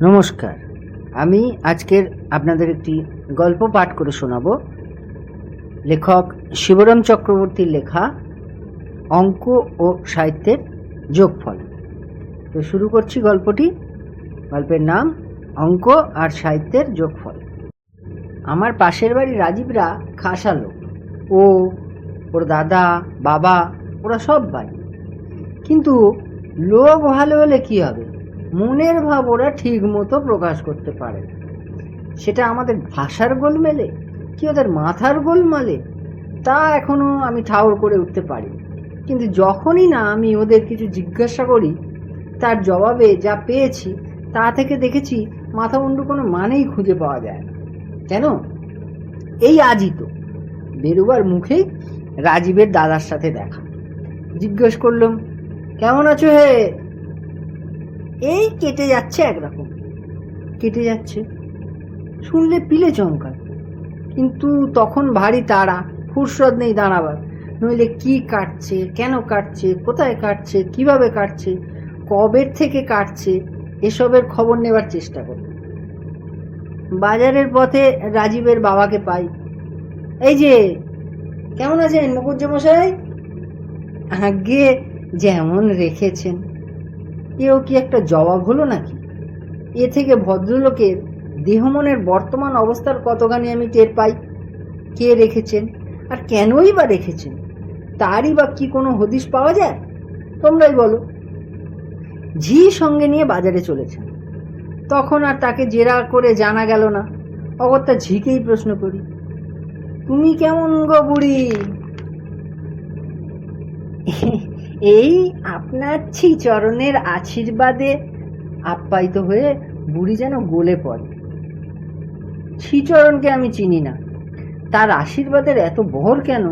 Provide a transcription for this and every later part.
নমস্কার। আমি আজকের আপনাদের একটি গল্প পাঠ করে শোনাব। লেখক শিবরাম চক্রবর্তীর লেখা অঙ্ক ও সাহিত্যের যোগফল। তো শুরু করছি গল্পটি। গল্পের নাম অঙ্ক আর সাহিত্যের যোগফল। আমার পাশের বাড়ি রাজীবরা খাসা লোক। ওর দাদা বাবা ওরা সব ভাই। কিন্তু লোক ভালো হলে কি হবে, মনের ভাব ওরা ঠিক মতো প্রকাশ করতে পারে। সেটা আমাদের ভাষার গোলমেলে কি ওদের মাথার গোলমালে তা এখনো আমি ঠাউর করে উঠতে পারি। কিন্তু যখনই না আমি ওদের কিছু জিজ্ঞাসা করি, তার জবাবে যা পেয়েছি তা থেকে দেখেছি মাথা মুন্ডু কোনো মানেই খুঁজে পাওয়া যায় না। কেন, এই আজই তো বেরোবার মুখেই রাজীবের দাদার সাথে দেখা। জিজ্ঞেস করলাম, কেমন আছো হে? এই কেটে যাচ্ছে, একরকম কেটে যাচ্ছে। শুনলে পিলে চমকায়, কিন্তু তখন ভারী তাড়া, ফুরসত নেই দাঁড়াবার। নইলে কি কাটছে, কেন কাটছে, কোথায় কাটছে, কিভাবে কাটছে, কবের থেকে কাটছে, এসবের খবর নেবার চেষ্টা করি। বাজারের পথে রাজীবের বাবাকে পাই। এই যে, কেমন আছেন মুকুজ্জমশাই? আগে যেমন রেখেছেন। এও কি একটা জবাব হলো নাকি? এ থেকে ভদ্রলোকের দেহমনের বর্তমান অবস্থার কতখানি আমি টের পাই। কে রেখেছেন আর কেনই বা রেখেছেন, তারই বা কি কোনো হদিশ পাওয়া যায়? তোমরাই বলো। ঝি সঙ্গে নিয়ে বাজারে চলেছেন। তখন আর তাকে জেরা করে জানা গেল না। অগত্যা ঝিকেই প্রশ্ন করি, তুমি কেমন গো বুড়ি? এই আপনার শ্রীচরণের আশীর্বাদে আপ্যায়িত হয়ে বুড়ি যেন গলে পড়ে। শ্রীচরণকে আমি চিনি না, তার আশীর্বাদের এত বহর কেন,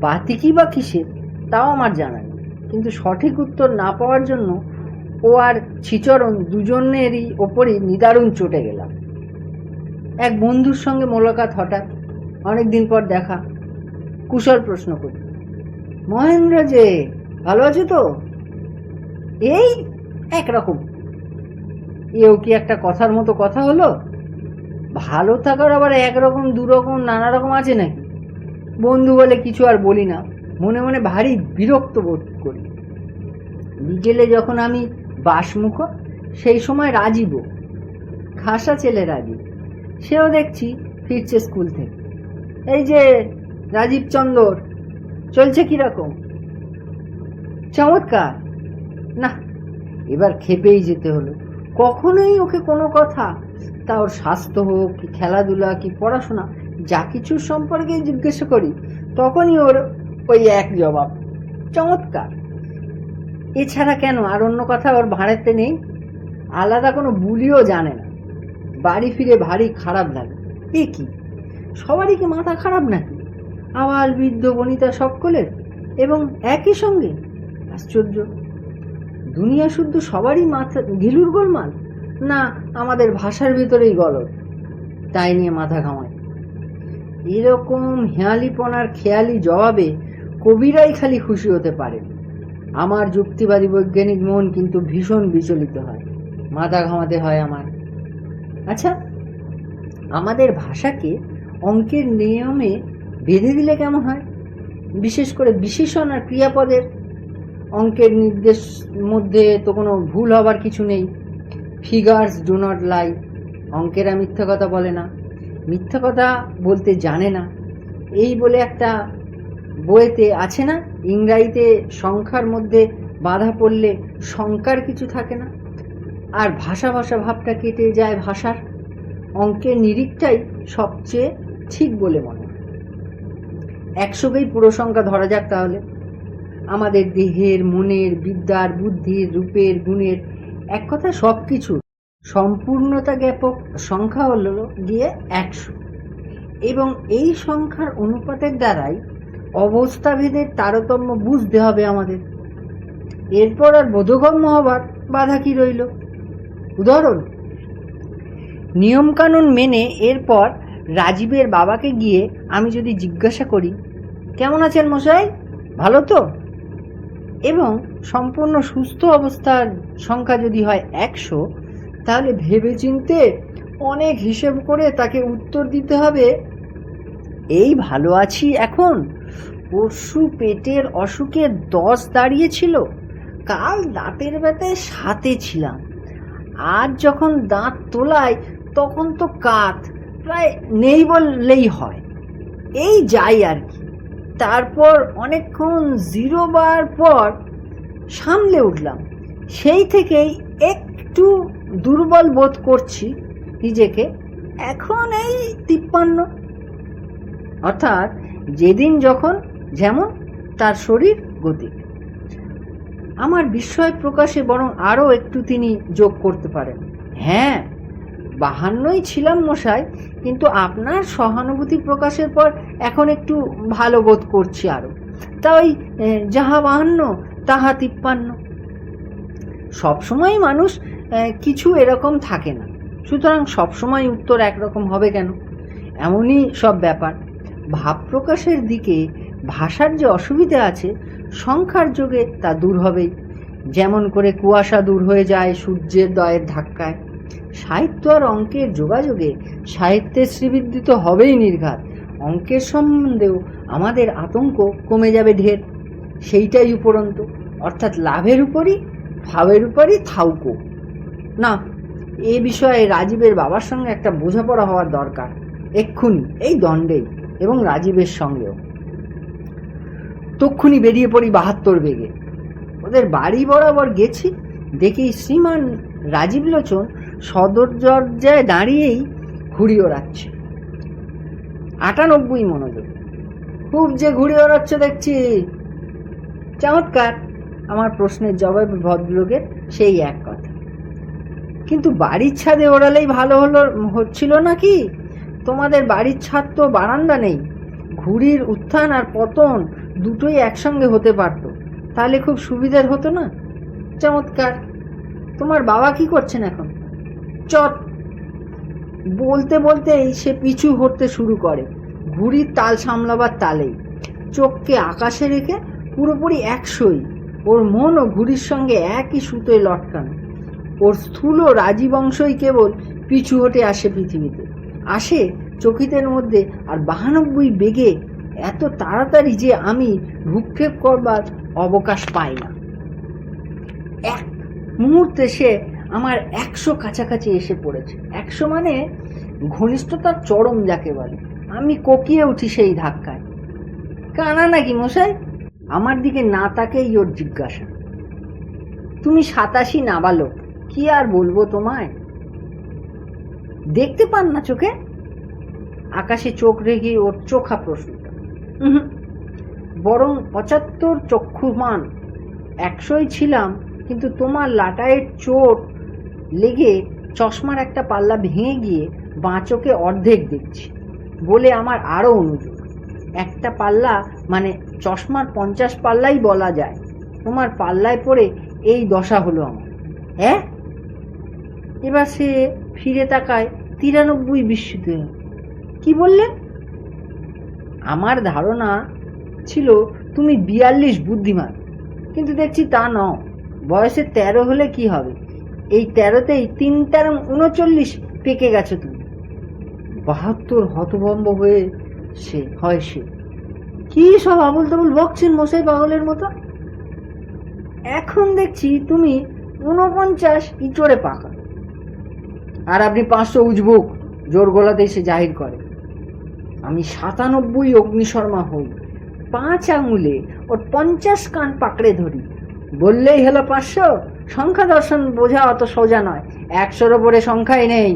বাতিকি বা কিসের, তাও আমার জানা নেই। কিন্তু সঠিক উত্তর না পাওয়ার জন্য ও আর শ্রীচরণ দুজনেরই ওপরই নিদারুণ চটে গেলাম। এক বন্ধুর সঙ্গে মোলাকাত, হঠাৎ অনেকদিন পর দেখা। কুশল প্রশ্ন করি, মহেন্দ্র যে, ভালো আছো তো? এই একরকম। এও কি একটা কথার মতো কথা হলো? ভালো থাকার আবার একরকম দুরকম নানা রকম আছে নাকি? বন্ধু বলে কিছু আর বলি না, মনে মনে ভারী বিরক্ত বোধ করি। বিকেলে যখন আমি বাসমুখ, সেই সময় রাজীব, খাসা ছেলে রাজীব, সেও দেখছি ফিরছে স্কুল থেকে। এই যে রাজীব চন্দর, চলছে কিরকম? চমৎকার। না, এবার খেপেই যেতে হলো। কখনোই ওকে কোনো কথা, তা ওর স্বাস্থ্য হোক কি খেলাধুলা কি পড়াশোনা, যা কিছুর সম্পর্কে জিজ্ঞাসা করি, তখনই ওর ওই এক জবাব, চমৎকার। এছাড়া কেন আর অন্য কথা ওর ভাঁড়েতে নেই। আলাদা কোনো বুলিও জানে না। বাড়ি ফিরে ভারী খারাপ লাগে। এ কি, সবারই কি মাথা খারাপ নাকি? আবাল বৃদ্ধ বনিতা সকলের এবং একই সঙ্গে? আশ্চর্য। দুনিয়া শুদ্ধ সবারই মাথা ঘিলুর গোলমাল, না আমাদের ভাষার ভিতরেই গলদ, তাই নিয়ে মাথা ঘামায়? এরকম হেয়ালিপনার খেয়ালি জবাবে কবিরাই খালি খুশি হতে পারে। আমার যুক্তিবাদী বৈজ্ঞানিক মন কিন্তু ভীষণ বিচলিত হয়, মাথা ঘামাতে হয় আমার। আচ্ছা, আমাদের ভাষাকে অঙ্কের নিয়মে বেঁধে দিলে কেমন হয়? বিশেষ করে বিশেষণ আর ক্রিয়াপদের। অঙ্কের নির্দেশ মধ্যে তো কোনো ভুল হবার কিছু নেই। Figures do not lie. অঙ্কেরা মিথ্যা কথা বলে না, মিথ্যা কথা বলতে জানে না, এই বলে একটা বইতে আছে না, ইংরাজিতে সংখ্যার মধ্যে বাধা পড়লে শঙ্কার কিছু থাকে না, আর ভাষা ভাষা ভাবটা কেটে যায় ভাষার। অঙ্কের নিরিখটাই সবচেয়ে ঠিক বলে মনে হয়। 100কেই পুরো সংখ্যা ধরা যাক তাহলে। আমাদের দেহের, মনের, বিদ্যার, বুদ্ধির, রূপের, গুণের, এক কথা সব কিছু সম্পূর্ণতা জ্ঞাপক সংখ্যা হলো গিয়ে 100। এবং এই সংখ্যার অনুপাতের দ্বারাই অবস্থাভেদের তারতম্য বুঝতে হবে আমাদের। এরপর আর বোধগম্য হবার বাধা কি রইল? উদাহরণ, নিয়মকানুন মেনে এরপর রাজীবের বাবাকে গিয়ে আমি যদি জিজ্ঞাসা করি, কেমন আছেন মশাই, ভালো তো? এবং সম্পূর্ণ সুস্থ অবস্থার সংখ্যা যদি হয় 100, তাহলে ভেবেচিন্তে অনেক হিসেব করে তাকে উত্তর দিতে হবে। এই ভালো আছি এখন, পরশু পেটের অসুখে 10 দাঁড়িয়েছিল, কাল দাঁতের ব্যথায় 7-এ ছিলাম, আজ যখন দাঁত তোলায় তখন তো কাত প্রায় নেই বললেই হয়। এই যাই আর কি। তারপর অনেকক্ষণ 0 বার পর সামলে উঠলাম। সেই থেকেই একটু দুর্বল বোধ করছি নিজেকে। এখন এই 53, অর্থাৎ যেদিন যখন যেমন তার শরীর গতি। আমার বিস্ময় প্রকাশে বরং আরও একটু তিনি যোগ করতে পারেন। হ্যাঁ, 52ই ছিলাম মশাই, কিন্তু আপনার সহানুভূতি প্রকাশের পর এখন একটু ভালো বোধ করছি আরও। তাই যাহা 52 তাহা 53। সবসময় মানুষ কিছু এরকম থাকে না, সুতরাং সবসময় উত্তর একরকম হবে কেন? এমনই সব ব্যাপার। ভাব প্রকাশের দিকে ভাষার যে অসুবিধা আছে, সংখ্যার যোগে তা দূর হবেই। যেমন করে কুয়াশা দূর হয়ে যায় সূর্যের দয়ের ধাক্কায়, সাহিত্য আর অঙ্কের যোগাযোগে সাহিত্যের শ্রীবৃদ্ধি তো হবেই নির্ঘাত। অঙ্কের সম্বন্ধেও আমাদের আতঙ্ক কমে যাবে ঢের। সেইটাই উপরন্তু, অর্থাৎ লাভের উপরই ভাবের উপরই থাউকো না। এ বিষয়ে রাজীবের বাবার সঙ্গে একটা বোঝাপড়া হওয়ার দরকার এক্ষুনি, এই দণ্ডেই, এবং রাজীবের সঙ্গেও। তক্ষুনি বেরিয়ে পড়ি 72 বেগে। ওদের বাড়ি বরাবর গেছি, দেখি শ্রীমান রাজীব লোচন সদর দরজায় দাঁড়িয়েই ঘুড়ি ওড়াচ্ছে। 98 মনোযোগ। খুব যে ঘুড়ি ওড়াচ্ছ দেখছি। চমৎকার। আমার প্রশ্নের জবাবে ভদ্রলোকের সেই এক কথা। কিন্তু বাড়ির ছাদে ওড়ালেই ভালো হচ্ছিল নাকি? তোমাদের বাড়ির ছাদ তো বারান্দা নেই। ঘুড়ির উত্থান আর পতন দুটোই একসঙ্গে হতে পারত, তাহলে খুব সুবিধার হতো না? চমৎকার। তোমার বাবা কি করছেন এখন? চট। বলতে বলতেই সে পিছু হতে শুরু করে, ঘুড়ির তাল সামলাবার তালেই, চোখকে আকাশে রেখে পুরোপুরি 100ই। ওর মনও ঘুড়ির সঙ্গে একই সুতোয় লটকানো। ওর স্থূল রাজীব অংশই কেবল পিছু হটে আসে পৃথিবীতে, আসে চকিতের মধ্যে, আর 92 বেগে এত তাড়াতাড়ি যে আমি ভ্রুক্ষেপ করবার অবকাশ পাই না। এক মুহূর্তে সে আমার 100 কাছাকাছি এসে পড়েছে। 100 মানে ঘনিষ্ঠতার চরম যাকে বলে। আমি কোকিয়ে উঠি সেই ধাক্কায়। কানা নাকি মশাই? আমার দিকে না তাকেই ওর জিজ্ঞাসা। তুমি 87 নাবালক, কি আর বলবো তোমায়? দেখতে পান না চোখে? আকাশে চোখ রেখে ওর চোখা প্রশ্নটা। বরং 75 চক্ষুমান। 100ই ছিলাম, কিন্তু তোমার লাটাইয়ের চোট লেগে চশমার একটা পাল্লা ভেঙে গিয়ে বাঁ চোখে অর্ধেক দেখছি বলে আমার আরও অনুযোগ। একটা পাল্লা মানে চশমার 50 পাল্লাই বলা যায়। তোমার পাল্লায় পড়ে এই দশা হলো আমার। হ্যাঁ? এবার সে ফিরে তাকায় 93 বিস্মিত হয়ে। কি বললেন? আমার ধারণা ছিল তুমি 42 বুদ্ধিমান, কিন্তু দেখছি তা নও। বয়সে 13 হলে কি হবে? এই 13তেই 3 তেরং 39 পেকে গেছো তুমি। 72 হতভম্ব হয়ে সে কি সব আবুল তাবুল বকছেন মশাই পাগলের মতো? এখন দেখছি তুমি 49 ইচড়ে পাকা, আর আপনি 500 উজবুক। জোর গলাতেই সে জাহির করে। আমি 97 অগ্নিশর্মা হই। 5 আঙুলে ওর 50 কান পাকড়ে ধরি। বললেই হলো 500। সংখ্যা দর্শন বোঝা অত সোজা নয়। 100-র ওপরে সংখ্যাই নেই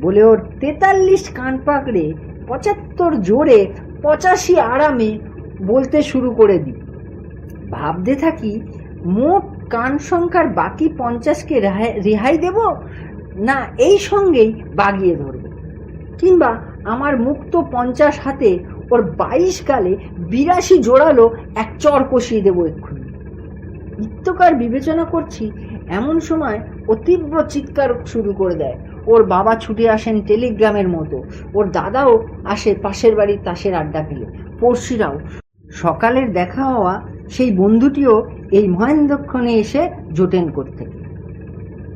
বলে ওর 43 কান পাকড়ে 75 জোরে 85 আরামে বলতে শুরু করে দিই। ভাবতে থাকি মোট কান সংখ্যার বাকি 50কে রেহাই দেব, না এই সঙ্গেই বাগিয়ে ধরব, কিংবা আমার মুক্ত 50 হাতে ওর 22 গালে 82 জোড়ালো এক চর কষিয়ে দেবো এক্ষুনি। নিত্যকার বিবেচনা করছি, এমন সময় ও তীব্র চিৎকার শুরু করে দেয়। ওর বাবা ছুটে আসেন টেলিগ্রামের মতো। ওর দাদাও আসে পাশের বাড়ির তাসের আড্ডা ফেলে। পড়শিরাও, সকালের দেখা হওয়া সেই বন্ধুটিও এই মহেন্দ্রক্ষণে এসে জোটেন করতে।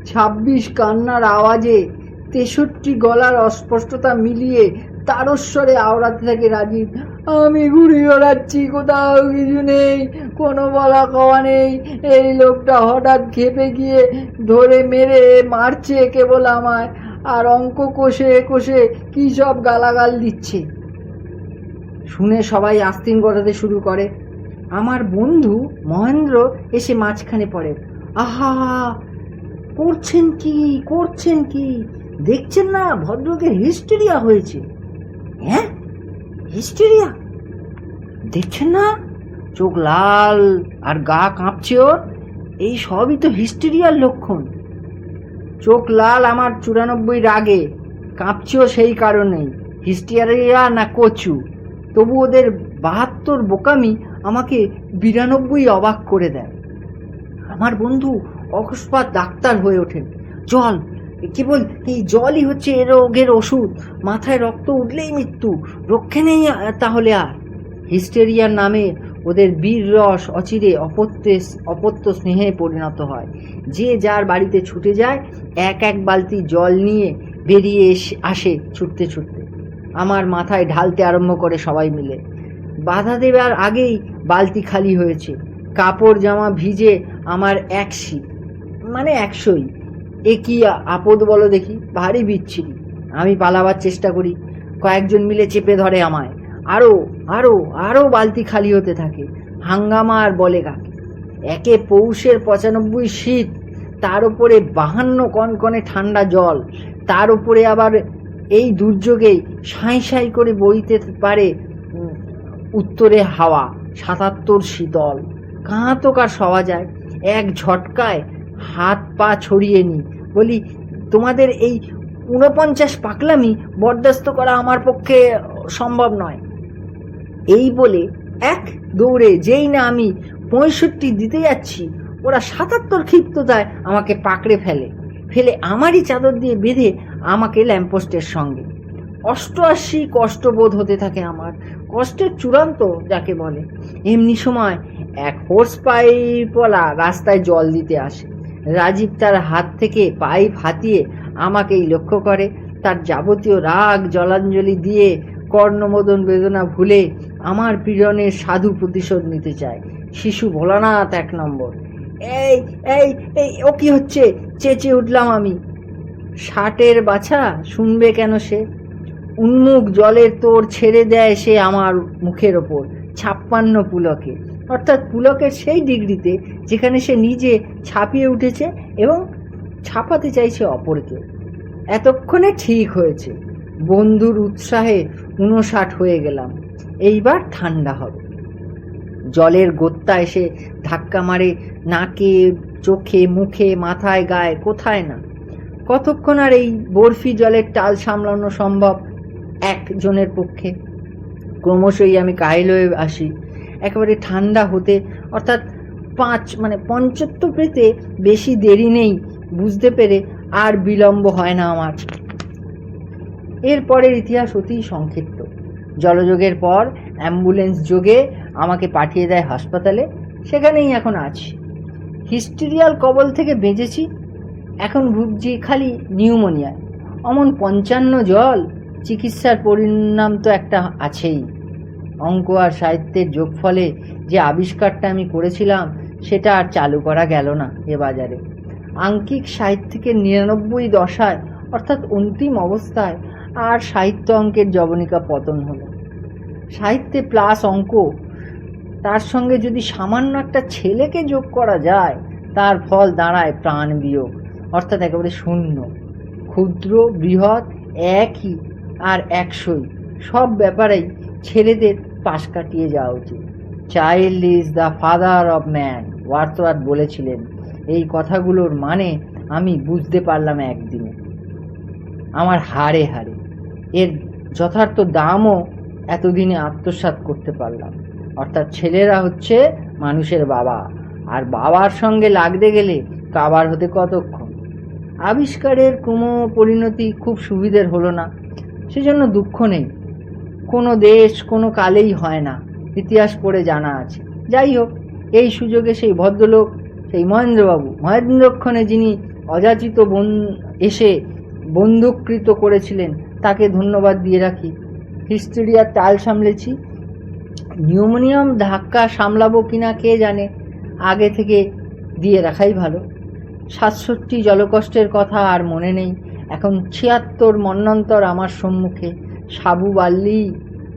26 কান্নার আওয়াজে 63 গলার অস্পষ্টতা মিলিয়ে তারস্বরে আওড়াতে থাকে রাজীব, আমি ঘুরে বেড়াচ্ছি, কোথাও কিছু নেই, কোনো বলা কওয়া নেই। এই লোকটা হঠাৎ খেপে গিয়ে ধরে মেরে মারছে কেবল আমায়, আর অঙ্ক কষে কষে কী সব গালাগাল দিচ্ছে। শুনে সবাই আস্তিন গড়াতে শুরু করে। আমার বন্ধু মহেন্দ্র এসে মাঝখানে পড়ে। আহা, করছেন কি? দেখছেন না ভদ্রকে হিস্টেরিয়া হয়েছে? হ্যাঁ, হিস্টেরিয়া দেখছেন না? চোখ লাল আর গা কাঁপছে ওর। এই সবই তো হিস্টেরিয়ার লক্ষণ। চোখ লাল আমার 94 রাগে, কাঁপছেও সেই কারণেই। হিস্টেরিয়া না কচু, তবু ওদের 72 বোকামি আমাকে 92 অবাক করে দেয়। আমার বন্ধু অকস্মাৎ ডাক্তার হয়ে ওঠেন। জল, কেবল এই জলই হচ্ছে এ রোগের ওষুধ। মাথায় রক্ত উঠলেই মৃত্যু, রক্ষে নেই তাহলে আর। হিস্টেরিয়ার নামে ওদের বীর রস অচিরে অপত্য স্নেহে পরিণত হয়। যে যার বাড়িতে ছুটে যায়, এক বালতি জল নিয়ে বেরিয়ে আসে ছুটতে ছুটতে। আমার মাথায় ঢালতে আরম্ভ করে সবাই মিলে। বাধা দেবার আগেই বালতি খালি হয়েছে। কাপড় জামা ভিজে আমার 100ই। এ কি আপদ বলো দেখি, ভারী বিচ্ছিরি। আমি পালাবার চেষ্টা করি, কয়েকজন মিলে চেপে ধরে আমায়। আরো আরো আরো বালতি খালি হতে থাকে। হাঙ্গামা আর বলে কাকে। একে পৌষের 95 শীত, তার উপরে 52 কনকনে ঠান্ডা জল, তার উপরে আবার এই দুর্যোগেই সাঁই সাঁই করে বইতে পারে উত্তরে হাওয়া, 77 শীতল। কাঁ তো কার সওয়া যায়। এক ঝটকায় হাত পা ছড়িয়ে নি, বলি, তোমাদের এই 49 পাকলামি বরদাস্ত করা আমার পক্ষে সম্ভব নয়। এই বলে এক দৌড়ে যেই না আমি 65 দিতে যাচ্ছি, ওরা 77 ক্ষিপ্ততায় আমাকে পাকড়ে ফেলে আমারই চাদর দিয়ে বেঁধে আমাকে ল্যাম্পপোস্টের সঙ্গে। 88 কষ্টবোধ হতে থাকে আমার, কষ্টের চূড়ান্ত যাকে বলে। এমনি সময় এক হোর্স পাইপওয়ালা রাস্তায় জল দিতে আসে। রাজীব তার হাত থেকে পাইপ হাতিয়ে আমাকেই লক্ষ্য করে। তার যাবতীয় রাগ জলাঞ্জলি দিয়ে কর্ণমোদন বেদনা ভুলে আমার পীড়নের সাধু প্রতিশোধ নিতে চায়। শিশু ভোলানাথ 1 নম্বর। এই এই এই ও কি হচ্ছে? চেঁচিয়ে উঠলাম আমি। 60-এর বাছা, শুনবে কেন সে? উন্মুখ জলের তোর ছেড়ে দেয় সে আমার মুখের ওপর 56 পুলকে, অর্থাৎ পুলকের সেই ডিগ্রিতে যেখানে সে নিজে ছাপিয়ে উঠেছে এবং ছাপাতে চাইছে অপরকে। এতক্ষণে ঠিক হয়েছে। বন্ধুর উৎসাহে 59 হয়ে গেলাম। এইবার ঠান্ডা হবে। জলের গোত্তা এসে ধাক্কা মারে নাকে, চোখে, মুখে, মাথায়, গায়ে, কোথায় না। কতক্ষণ আর এই বরফি জলের টাল সামলানো সম্ভব একজনের পক্ষে? ক্রমশই আমি কাহিল হয়ে আসি। একেবারে ঠান্ডা হতে, অর্থাৎ 75 পেতে বেশি দেরি নেই বুঝতে পেরে আর বিলম্ব হয় না আমার। এরপরের ইতিহাস অতি সংক্ষিপ্ত। জলযোগের পর অ্যাম্বুলেন্স যোগে আমাকে পাঠিয়ে দেয় হাসপাতালে। সেখানেই এখন আছি। হিস্টেরিয়াল কবল থেকে বেঁচেছি, এখন ভুগছি খালি নিউমোনিয়ায়। অমন 55 জল, চিকিৎসার পরিণাম তো একটা আছেই। অঙ্ক আর সাহিত্যের যোগফলে যে আবিষ্কারটা আমি করেছিলাম সেটা আর চালু করা গেল না এ বাজারে। আঙ্কিক সাহিত্যিকের 99 দশায়, অর্থাৎ অন্তিম অবস্থায়, আর সাহিত্য অঙ্কের জবনিকা পতন হলো। সাহিত্যে প্লাস অঙ্ক, তার সঙ্গে যদি সামান্য একটা ছেলেকে যোগ করা যায়, তার ফল দাঁড়ায় প্রাণ বিয়োগ, অর্থাৎ একেবারে শূন্য। ক্ষুদ্র বৃহৎ একই আর 100ই, সব ব্যাপারেই ছেলেদের পাশ কাটিয়ে যাওয়া উচিত। Child is the father of man, Wordsworth বলেছিলেন। এই কথাগুলোর মানে আমি বুঝতে পারলাম একদিনে, আমার হাড়ে হাড়ে। এর যথার্থ দামও এতদিনে আত্মসাৎ করতে পারলাম। অর্থাৎ ছেলেরা হচ্ছে মানুষের বাবা, আর বাবার সঙ্গে লাগতে গেলে কাবার হতে কতক্ষণ। আবিষ্কারের ক্রম পরিণতি খুব সুবিধের হলো না, সেজন্য দুঃখ নেই। কোনো দেশ কোনো কালেই হয় না, ইতিহাস পড়ে জানা আছে। যাই হোক, এই সুযোগে সেই ভদ্রলোক, সেই মহেন্দ্রবাবু, মহেন্দ্রক্ষণে যিনি অযাচিত এসে বন্দুককৃত করেছিলেন, তাকে ধন্যবাদ দিয়ে রাখি। হিস্টেরিয়ার টাল সামলেছি, নিউমোনিয়াম ধাক্কা সামলাবো কিনা কে জানে, আগে থেকে দিয়ে রাখাই ভালো। 67 জলকষ্টের কথা আর মনে নেই, এখন 76 মন্বন্তর আমার সম্মুখে। সাবু বাল্লি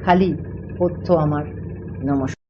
খালি পথ্য আমার। নমস্কার।